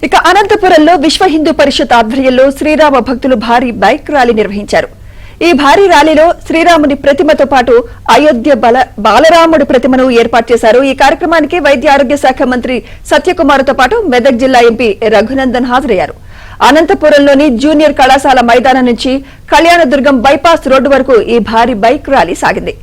ఇక అనంతపురంలో విశ్వ హిందూ పరిషత్ ఆధ్వర్యంలో శ్రీరామ భక్తులు భారీ బైక్ ర్యాలీ నిర్వహించారు. ఈ భారీ ర్యాలీలో శ్రీరాముని ప్రతిమతో పాటు అయోధ్య బాలరాముడి ప్రతిమను ఏర్పాటు చేశారు. ఈ కార్యక్రమానికి వైద్య ఆరోగ్య శాఖ మంత్రి సత్యకుమార్తో పాటు మెదక్ జిల్లా ఎంపీ రఘునందన్ హాజరయ్యారు. అనంతపురంలోని జూనియర్ కళాశాల మైదానం నుంచి కళ్యాణదుర్గం బైపాస్ రోడ్డు వరకు ఈ భారీ బైక్ ర్యాలీ సాగింది.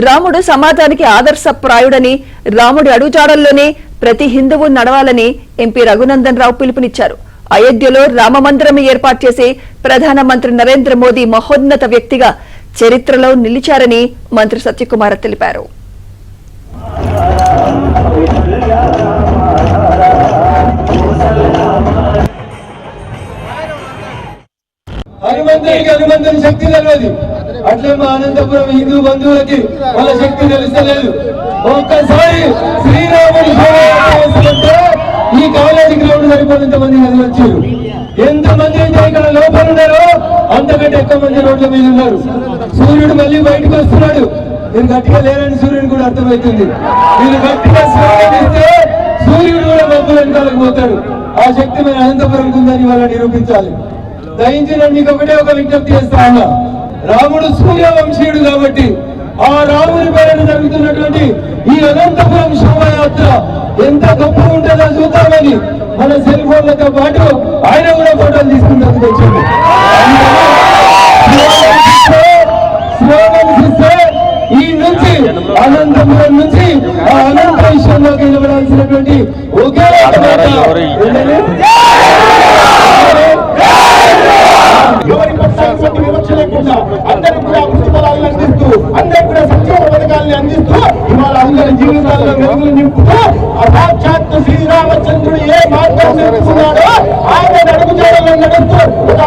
రాముడు సమాజానికి ఆదర్శప్రాయుడని, రాముడి అడుగుజాడల్లోనే ప్రతి హిందువు నడవాలని ఎంపీ రఘునందన్ రావు పిలుపునిచ్చారు. అయోధ్యలో రామమందిరం ఏర్పాటు చేసి ప్రధానమంత్రి నరేంద్ర మోదీ మహోన్నత వ్యక్తిగా చరిత్రలో నిలిచారని మంత్రి సత్యకుమార్ తెలిపారు. హనుమంతుని శక్తి తెలియదు, అట్లే మా అనంతపురం హిందూ బంధువులకి వాళ్ళ శక్తి తెలుస్తలేదు. ఒక్కసారి శ్రీరాముడి ఈ కాలేజీ గ్రౌండ్ సరిపోయినంత మంది నదులు వచ్చారు. ఎంతమంది అయితే ఇక్కడ లోపల ఉన్నారో అంతకంటే ఎక్కువ మంది రోడ్ల మీద ఉన్నారు. సూర్యుడు మళ్ళీ బయటకు వస్తున్నాడు. మీరు గట్టిగా లేరని సూర్యుడు కూడా అర్థమవుతుంది. మీరు గట్టిగా స్వాగతిస్తే సూర్యుడు కూడా మబ్బుల వెనకాలకు పోతాడు. ఆ శక్తి మన అనంతపురం ఉందని వాళ్ళ నిరూపించాలి. దయించి నేను మీకు ఒకటే ఒక విజ్ఞప్తి చేస్తా ఉన్నా. రాముడు సూర్యవంశీయుడు కాబట్టి ఆ రాముని పేరున జరుగుతున్నటువంటి ఈ అనంతపురం శోభయాత్ర ఎంత గొప్ప ఉంటుందో చూద్దామని మన సెల్ ఫోన్లతో పాటు ఆయన కూడా ఫోటోలు తీసుకుంటూ వచ్చింది. ఈ నుంచి అనంతపురం నుంచి ఆ అనంత విషయంలోకి నిలబడాల్సినటువంటి ఒకే ఎవరి పక్షానికి వివక్ష లేకుండా అందరికి కూడా పుస్తకాలను అందిస్తూ అందరికి కూడా సంక్షేమ పథకాలను అందిస్తూ ఇవాళ అందరి జీవితాల్లో వెలుగులు నింపుతూ సాక్షాత్తు శ్రీరామచంద్రుడు ఏ మార్గం నేర్చుకున్నాడో ఆయన అడుగుజాడల్లో నడుస్తూ ఒక